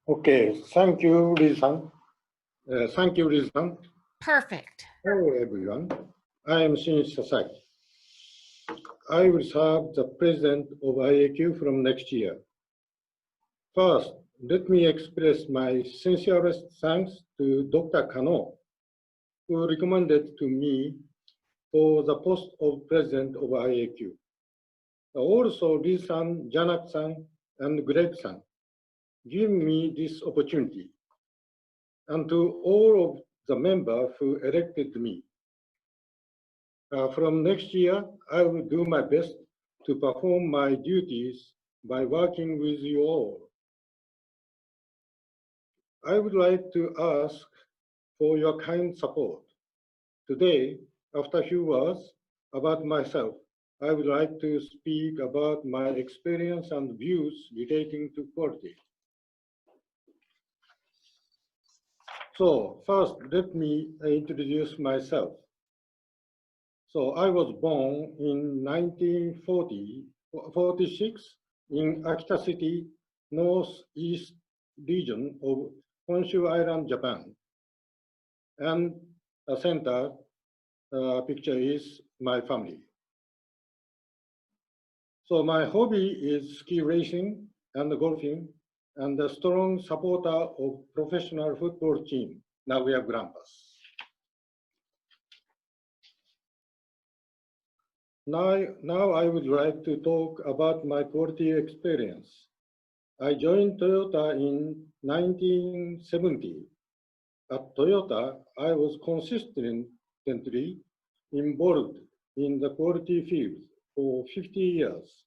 Okay, thank you, Liz-san. Thank you, Liz-san. Perfect. Hello, everyone. I am Shinichi Sasaki. I will serve the president of IAQ from next year. First, let me express my sincerest thanks to Dr. Kano, who recommended to me for the post of president of IAQ. Also, Liz-san, Janak-san, and Greg-san give me this opportunity, and to all of the members who elected me. From next year, I will do my best to perform my duties by working with you all. I would like to ask for your kind support. Today, after a few words about myself, I would like to speak about my experience and views relating to quality. So first, let me introduce myself. So I was born in 1946 in Akita City, northeast region of Honshu Island, Japan. And the center picture is my family. So my hobby is ski racing and golfing, and a strong supporter of professional football team, Nagoya Grampus. Now I would like to talk about my quality experience. I joined Toyota in 1970. At Toyota, I was consistently involved in the quality field for 50 years.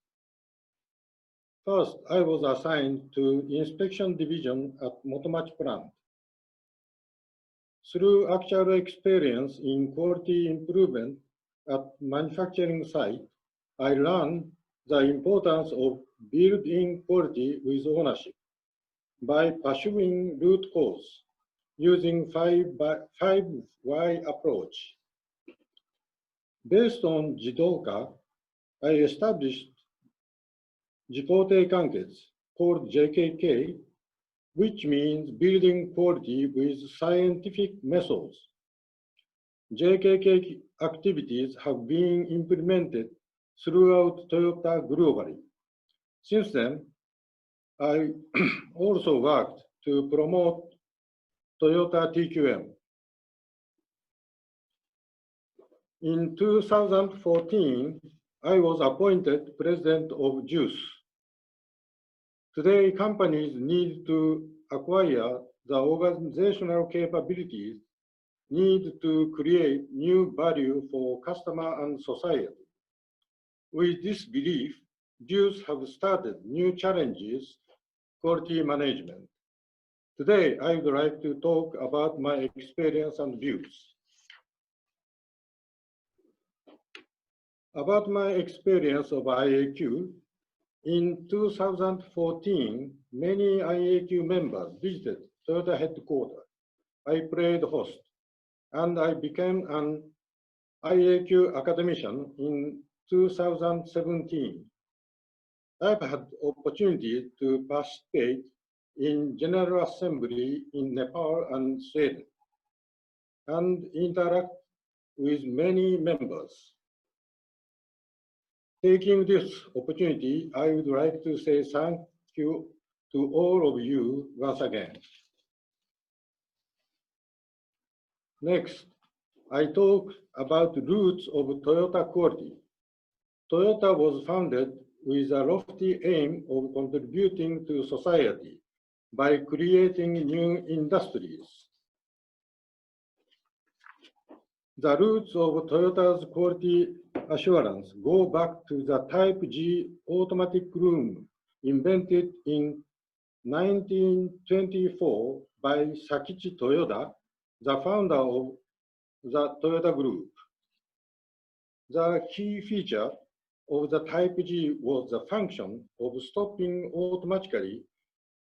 First, I was assigned to inspection division at Motomachi plant. Through actual experience in quality improvement at manufacturing site, I learned the importance of built-in quality with ownership by pursuing root cause using 5Y approach. Based on Jidoka, I established Jikote Kanketsu, called JKK, which means building quality with scientific methods. JKK activities have been implemented throughout Toyota globally. Since then, I also worked to promote Toyota TQM. In 2014, I was appointed president of JUICE. Today, companies need to acquire the organizational capabilities need to create new value for customer and society. With this belief, JUICE have started new challenges, quality management. Today, I would like to talk about my experience and views. About my experience of IAQ, in 2014, many IAQ members visited Toyota headquarters. I played host, and I became an IAQ academician in 2017. I've had opportunity to participate in General Assembly in Nepal and Sweden, and interact with many members. Taking this opportunity, I would like to say thank you to all of you once again. Next, I talk about the roots of Toyota quality. Toyota was founded with a lofty aim of contributing to society by creating new industries. The roots of Toyota's quality assurance go back to the Type G automatic room invented in 1924 by Sakichi Toyoda, the founder of the Toyota Group. The key feature of the Type G was the function of stopping automatically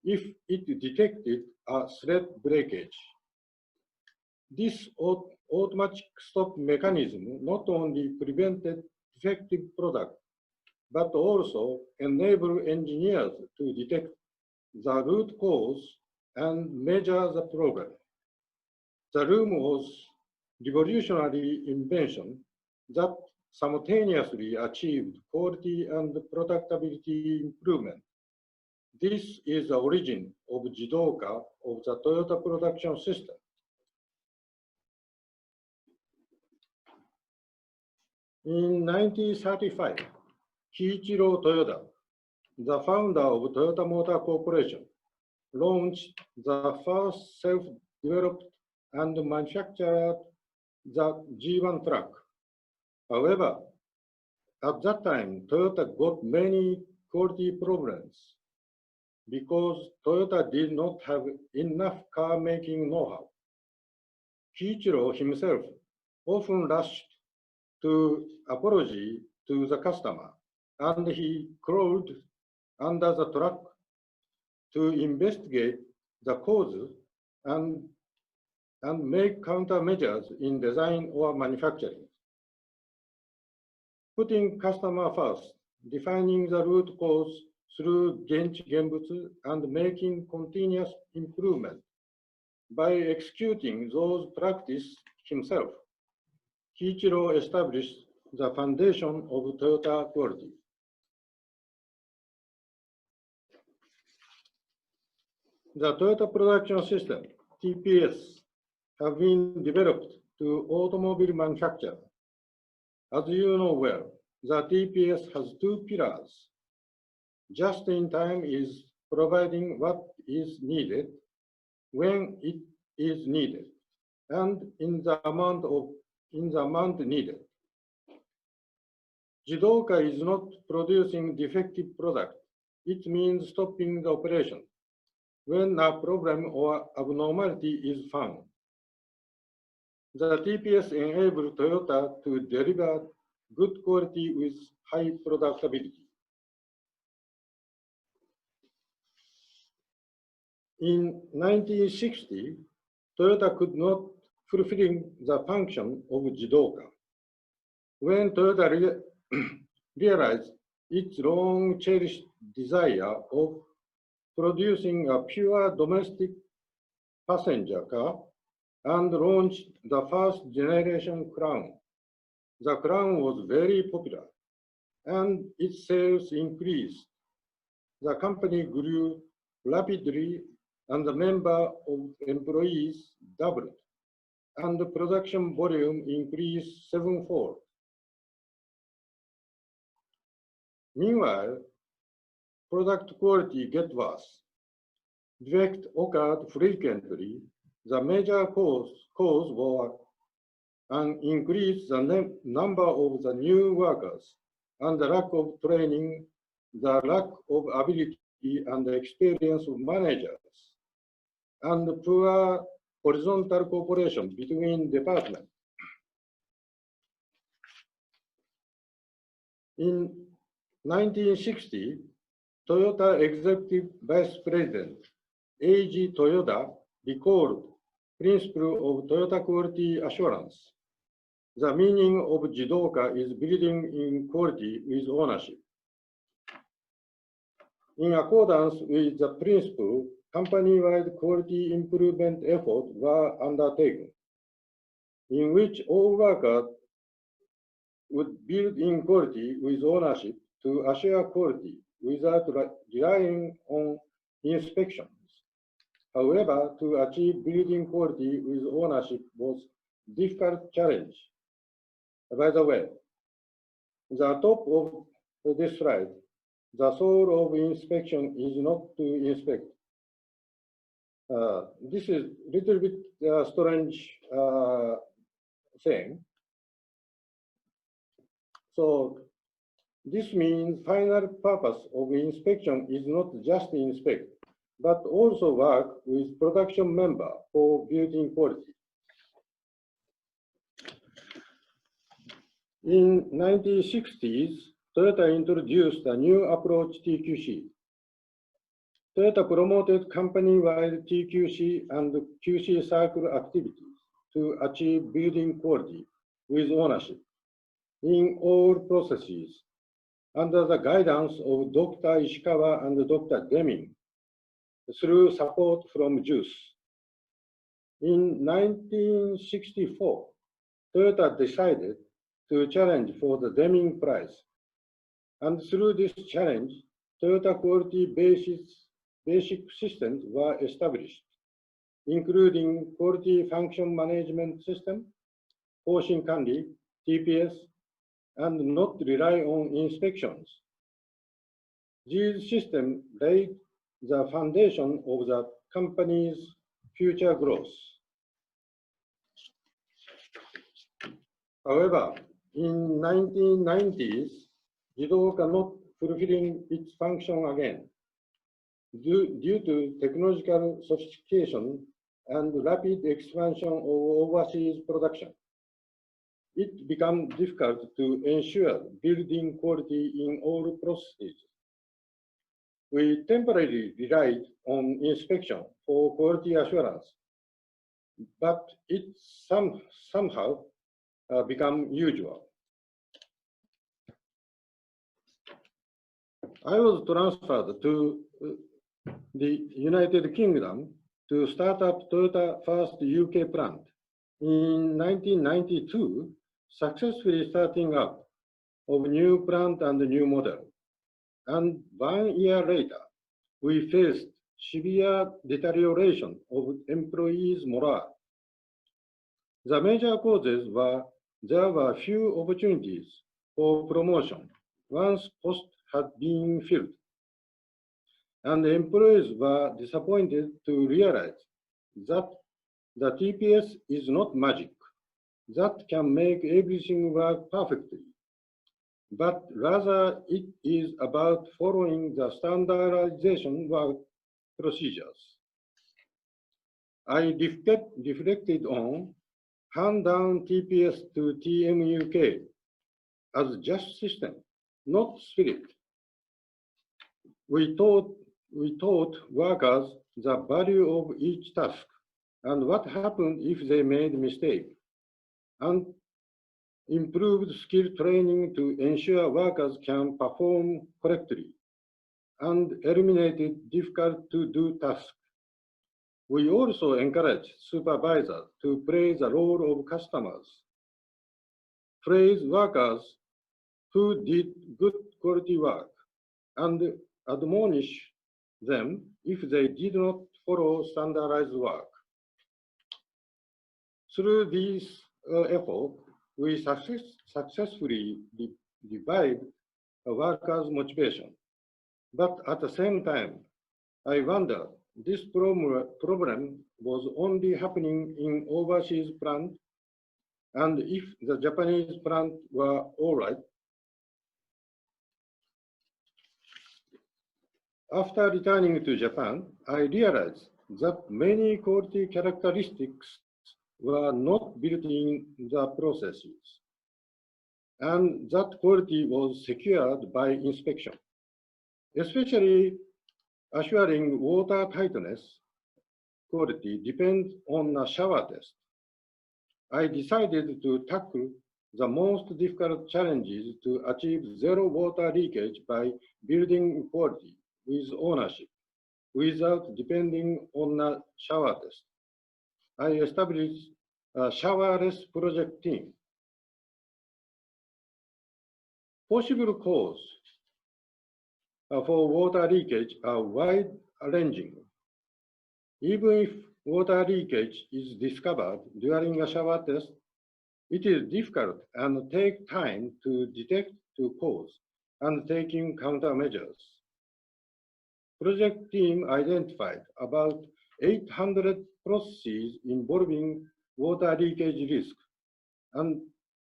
if it detected a thread breakage. This automatic stop mechanism not only prevented defective product, but also enabled engineers to detect the root cause and measure the progress. The room was revolutionary invention that simultaneously achieved quality and productivity improvement. This is the origin of Jidoka of the Toyota production system. In 1935, Kiichiro Toyoda, the founder of Toyota Motor Corporation, launched the first self-developed and manufactured the G1 truck. However, at that time, Toyota got many quality problems because Toyota did not have enough car making know-how. Kiichiro himself often rushed to apology to the customer, and he crawled under the truck to investigate the cause and make countermeasures in design or manufacturing. Putting customer first, defining the root cause through Genchi Genbutsu, and making continuous improvement by executing those practices himself, Kiichiro established the foundation of Toyota quality. The Toyota production system, TPS, have been developed to automobile manufacture. As you know well, the TPS has two pillars. Just in time is providing what is needed when it is needed, and in the amount needed. Jidoka is not producing defective product. It means stopping the operation when a problem or abnormality is found. The TPS enables Toyota to deliver good quality with high productivity. In 1960, Toyota could not fulfill the function of Jidoka. When Toyota realized its long cherished desire of producing a pure domestic passenger car and launched the first generation Crown. The Crown was very popular and its sales increased. The company grew rapidly and the number of employees doubled and the production volume increased sevenfold. Meanwhile, product quality get worse. Defects occurred frequently. The major cause was an increase the number of the new workers and the lack of training, the lack of ability and experience of managers, and poor horizontal cooperation between departments. In 1960, Toyota Executive Vice President Eiji Toyoda recalled principle of Toyota quality assurance. The meaning of Jidoka is building in quality with ownership. In accordance with the principle, company-wide quality improvement efforts were undertaken, in which all workers would build in quality with ownership to assure quality without relying on inspections. However, to achieve building quality with ownership was a difficult challenge. By the way, the top of this slide, the soul of inspection is not to inspect. This is a little bit strange thing. So this means final purpose of inspection is not just inspect, but also work with production member for building quality. In 1960s, Toyota introduced a new approach TQC. Toyota promoted company-wide TQC and QC cycle activities to achieve building quality with ownership in all processes under the guidance of Dr. Ishikawa and Dr. Deming. through support from JUICE. In 1964, Toyota decided to challenge for the Deming Prize. And through this challenge, Toyota quality basic systems were established, including Quality Function Management System, Hoshin Kanri, TPS, and not rely on inspections. These systems laid the foundation of the company's future growth. However, in 1990s, Jidoka not fulfilling its function again. Due to technological sophistication and rapid expansion of overseas production, it became difficult to ensure building quality in all processes. We temporarily relied on inspection for quality assurance, but it somehow become usual. I was transferred to the United Kingdom to start up Toyota first UK plant. In 1992, successfully starting up of new plant and new model. And 1 year later, we faced severe deterioration of employees' morale. The major causes were there were few opportunities for promotion once posts had been filled. And employees were disappointed to realize that the TPS is not magic that can make everything work perfectly, but rather it is about following the standardization work procedures. I reflected on hand-down TPS to TMUK as just system, not spirit. We taught workers the value of each task and what happened if they made a mistake, and improved skill training to ensure workers can perform correctly, and eliminated difficult-to-do tasks. We also encourage supervisors to play the role of customers, praise workers who did good quality work, and admonish them if they did not follow standardized work. Through these efforts, we successfully revived workers' motivation. But at the same time, I wonder this problem was only happening in overseas plant, and if the Japanese plant were all right. After returning to Japan, I realized that many quality characteristics were not built in the processes, and that quality was secured by inspection, especially assuring water tightness quality depends on a shower test. I decided to tackle the most difficult challenges to achieve zero water leakage by building quality with ownership, without depending on a shower test. I established a showerless project team. Possible causes for water leakage are wide-ranging. Even if water leakage is discovered during a shower test, it is difficult and takes time to detect the cause and taking countermeasures. Project team identified about 800 processes involving water leakage risk, and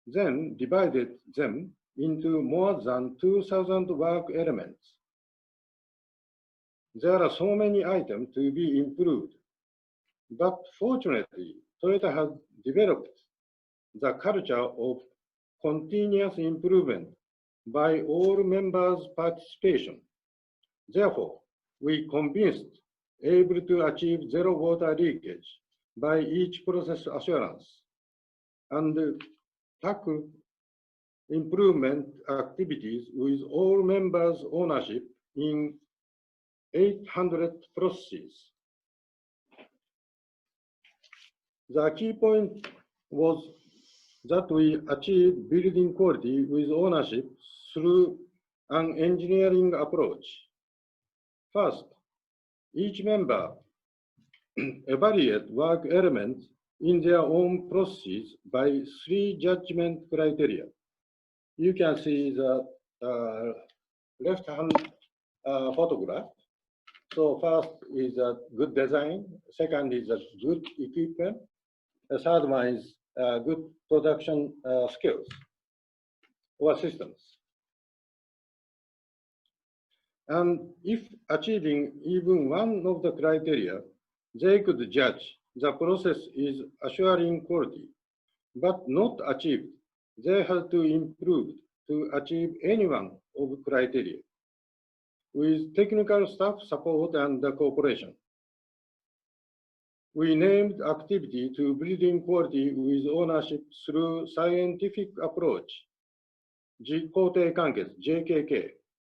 then divided them into more than 2,000 work elements. There are so many items to be improved, but fortunately, Toyota has developed the culture of continuous improvement by all members' participation. Therefore, we convinced able to achieve zero water leakage by each process assurance and tackle improvement activities with all members' ownership in 800 processes. The key point was that we achieved building quality with ownership through an engineering approach. First, each member evaluate work elements in their own processes by 3 judgment criteria. You can see the left-hand photograph. So first is a good design, second is a good equipment, the third one is good production skills or systems. And if achieving even one of the criteria, they could judge the process is assuring quality, but not achieved. They have to improve to achieve any one of criteria with technical staff support and cooperation. We named activity to building quality with ownership through scientific approach, JKK,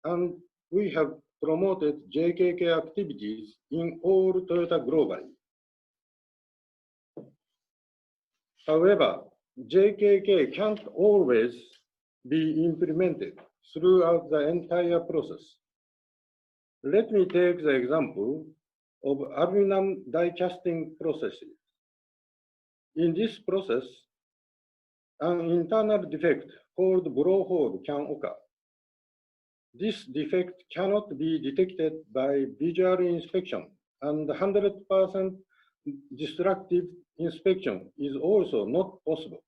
and we have promoted JKK activities in all Toyota globally. However, JKK can't always be implemented throughout the entire process. Let me take the example of aluminum die casting processes. In this process, an internal defect called blowhole can occur. This defect cannot be detected by visual inspection, and 100% destructive inspection is also not possible.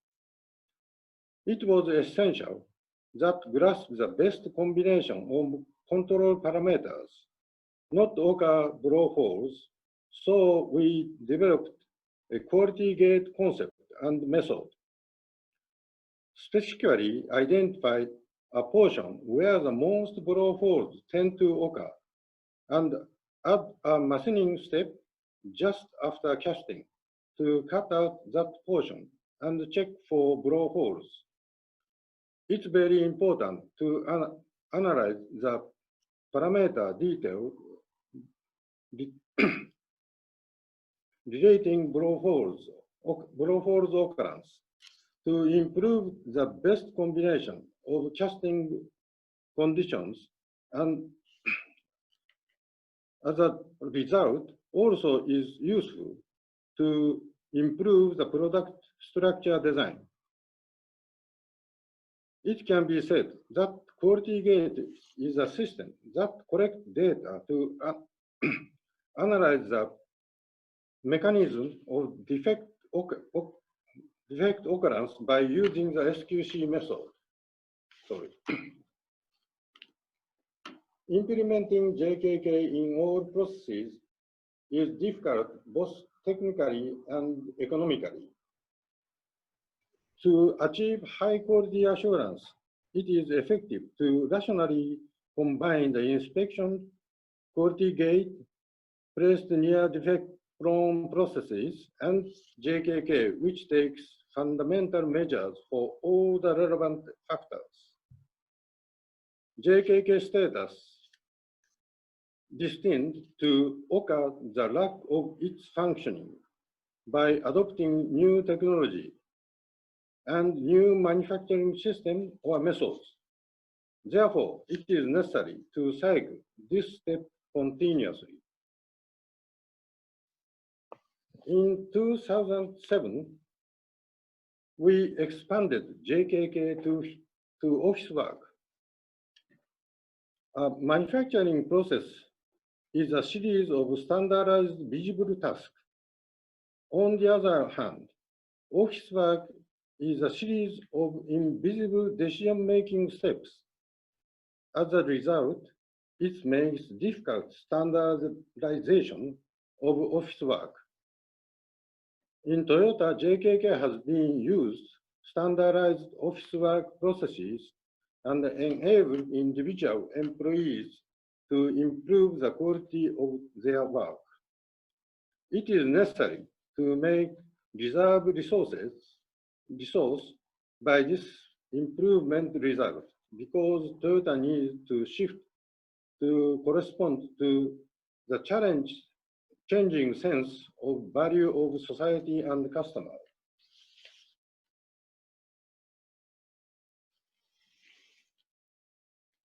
It was essential that grasp the best combination of control parameters, not occur blowholes, so we developed a quality gate concept and method. Specifically identified a portion where the most blowholes tend to occur, and add a machining step just after casting to cut out that portion and check for blowholes. It's very important to analyze the parameter detail relating blowholes occurrence to improve the best combination of casting conditions, and as a result also is useful to improve the product structure design. It can be said that quality gate is a system that collects data to analyze the mechanism of defect occurrence by using the SQC method. Implementing JKK in all processes is difficult both technically and economically. To achieve high quality assurance, it is effective to rationally combine the inspection quality gate placed near defect-prone processes and JKK, which takes fundamental measures for all the relevant factors. JKK status destined to occur the lack of its functioning by adopting new technology and new manufacturing system or methods. Therefore, it is necessary to cycle this step continuously. In 2007, we expanded JKK to office work. A manufacturing process is a series of standardized visible tasks. On the other hand, office work is a series of invisible decision-making steps. As a result, it makes difficult standardization of office work. In Toyota, JKK has been used standardized office work processes and enable individual employees to improve the quality of their work. It is necessary to make reserve resource by this improvement result because Toyota needs to shift to correspond to the changing sense of value of society and customer.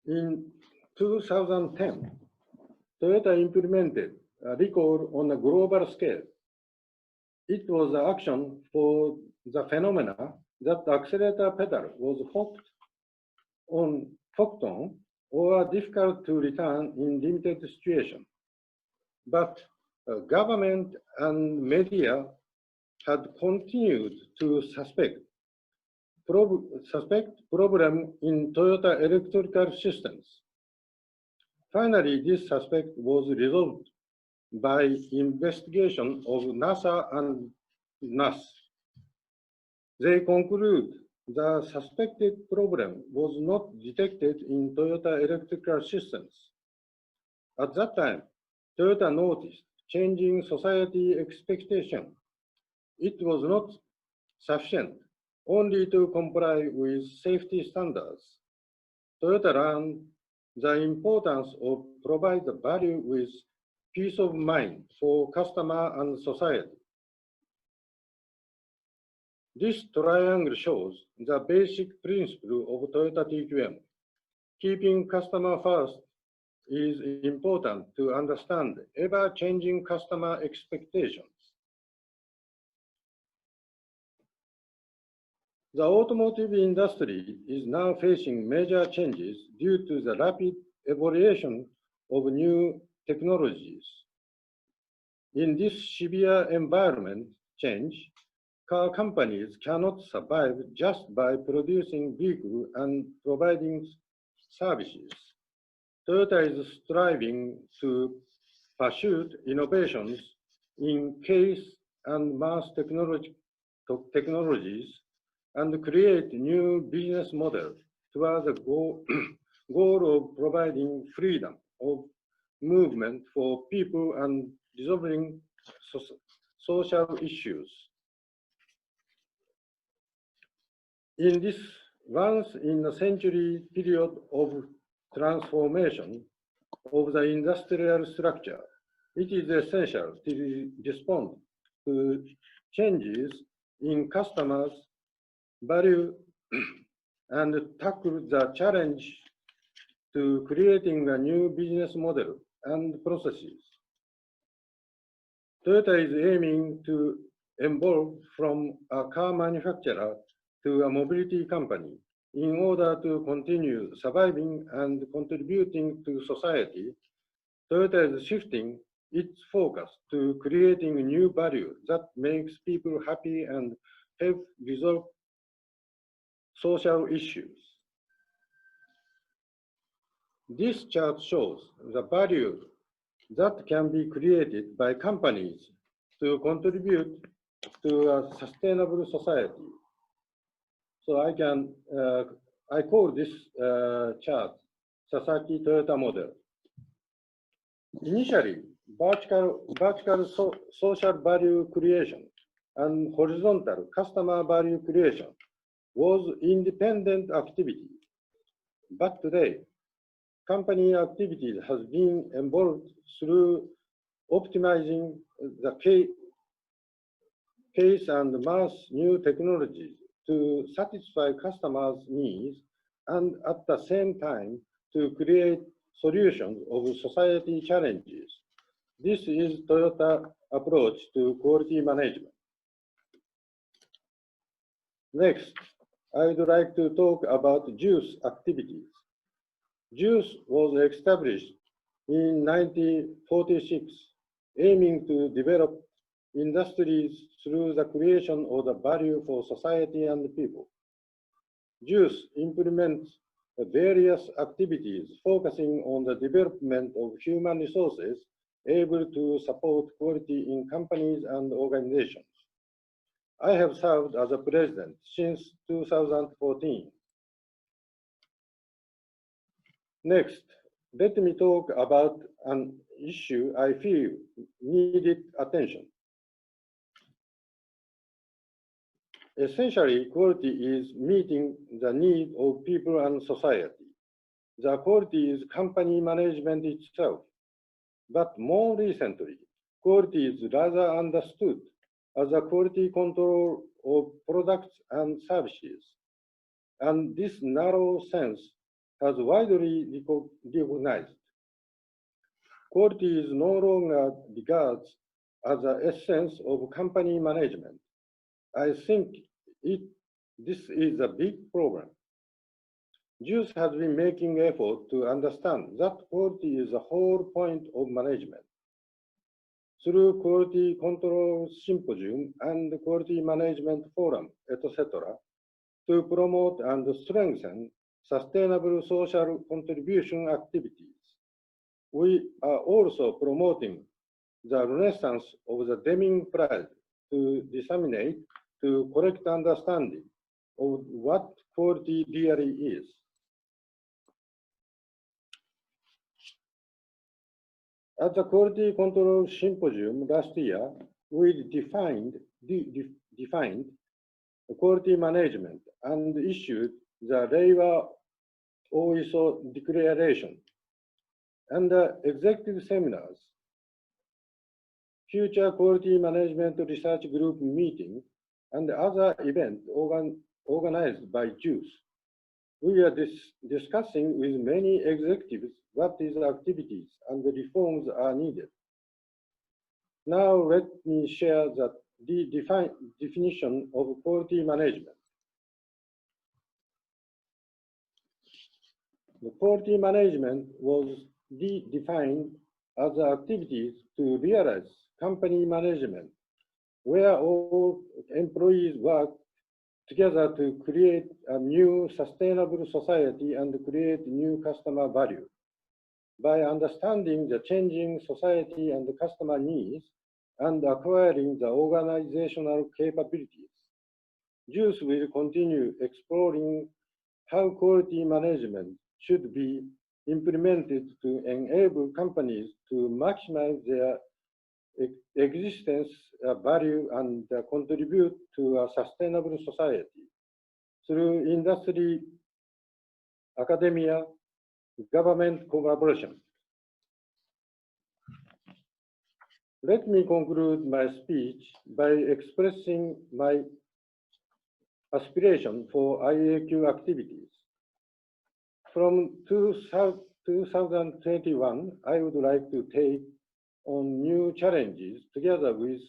In 2010, Toyota implemented a recall on a global scale. It was the action for the phenomena that the accelerator pedal was hooked on or difficult to return in limited situations. But government and media had continued to suspect problem in Toyota electrical systems. Finally, this suspect was resolved by investigation of NASA and NAS. They conclude the suspected problem was not detected in Toyota electrical systems. At that time, Toyota noticed changing society expectation. It was not sufficient only to comply with safety standards. Toyota learned the importance of provide value with peace of mind for customer and society. This triangle shows the basic principle of Toyota TQM. Keeping customer first is important to understand ever-changing customer expectations. The automotive industry is now facing major changes due to the rapid evolution of new technologies. In this severe environment change, car companies cannot survive just by producing vehicles and providing services. Toyota is striving to pursue innovations in case and mass technologies and create new business models towards the goal of providing freedom of movement for people and resolving social issues. In this once-in-a-century period of transformation of the industrial structure, it is essential to respond to changes in customers' value and tackle the challenge to creating a new business model and processes. Toyota is aiming to evolve from a car manufacturer to a mobility company in order to continue surviving and contributing to society. Toyota is shifting its focus to creating new value that makes people happy and help resolve social issues. This chart shows the value that can be created by companies to contribute to a sustainable society. So I call this chart Sasaki Toyota model. Initially, vertical social value creation and horizontal customer value creation was independent activity. But today, company activities has been involved through optimizing the case and mass new technologies to satisfy customers' needs and at the same time to create solutions of society challenges. This is Toyota approach to quality management. Next, I would like to talk about JUICE activities. JUICE was established in 1946, aiming to develop industries through the creation of the value for society and people. JUICE implements various activities focusing on the development of human resources able to support quality in companies and organizations. I have served as a president since 2014. Next, let me talk about an issue I feel needed attention. Essentially, quality is meeting the need of people and society. The quality is company management itself. But more recently, quality is rather understood as a quality control of products and services. And this narrow sense has widely recognized. Quality is no longer regarded as the essence of company management. I think this is a big problem. JUICE has been making effort to understand that quality is the whole point of management. Through quality control symposium and quality management forum, etc., to promote and strengthen sustainable social contribution activities. We are also promoting the renaissance of the Deming Prize to disseminate to correct understanding of what quality really is. At the Quality Control Symposium last year, we defined quality management and issued the Reiwa OISO Declaration and the executive seminars, future quality management research group meeting, and other events organized by JUICE. We are discussing with many executives what these activities and reforms are needed. Now let me share the definition of quality management. The quality management was defined as activities to realize company management, where all employees work together to create a new sustainable society and create new customer value. By understanding the changing society and the customer needs and acquiring the organizational capabilities, JUICE will continue exploring how quality management should be implemented to enable companies to maximize their existence value and contribute to a sustainable society through industry, academia, government collaboration. Let me conclude my speech by expressing my aspiration for IAQ activities. From 2021, I would like to take on new challenges together with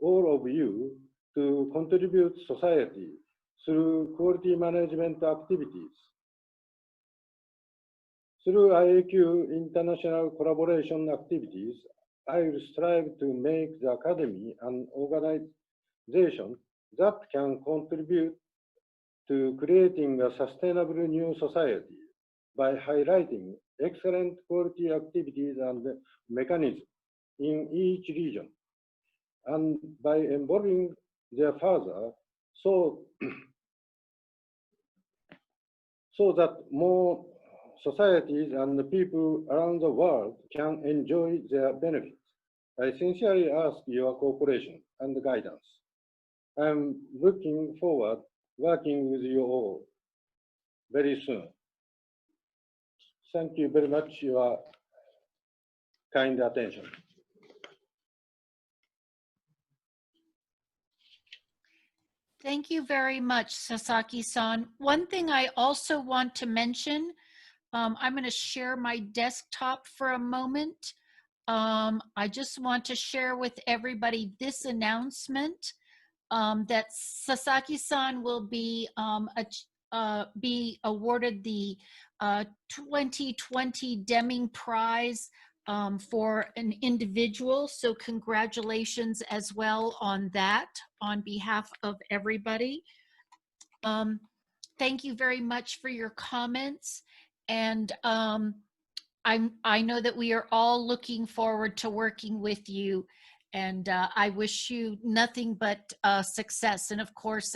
all of you to contribute society through quality management activities. Through IAQ international collaboration activities, I will strive to make the Academy an organization that can contribute to creating a sustainable new society by highlighting excellent quality activities and mechanisms in each region, and by involving their further so that more societies and the people around the world can enjoy their benefits. I sincerely ask your cooperation and guidance. I'm looking forward working with you all very soon. Thank you very much for your kind attention. Thank you very much, Sasaki-san. One thing I also want to mention, I'm going to share my desktop for a moment. I just want to share with everybody this announcement that Sasaki-san will be awarded the 2020 Deming Prize for an individual. So congratulations as well on that on behalf of everybody. Thank you very much for your comments. And I know that we are all looking forward to working with you, and I wish you nothing but success. And of course,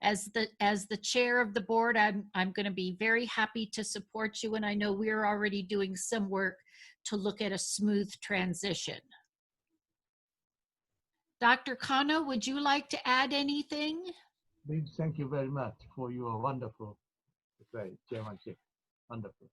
as the chair of the board, I'm going to be very happy to support you, and I know we're already doing some work to look at a smooth transition. Dr. Kano, would you like to add anything? Thank you very much for your wonderful chairmanship. Wonderful.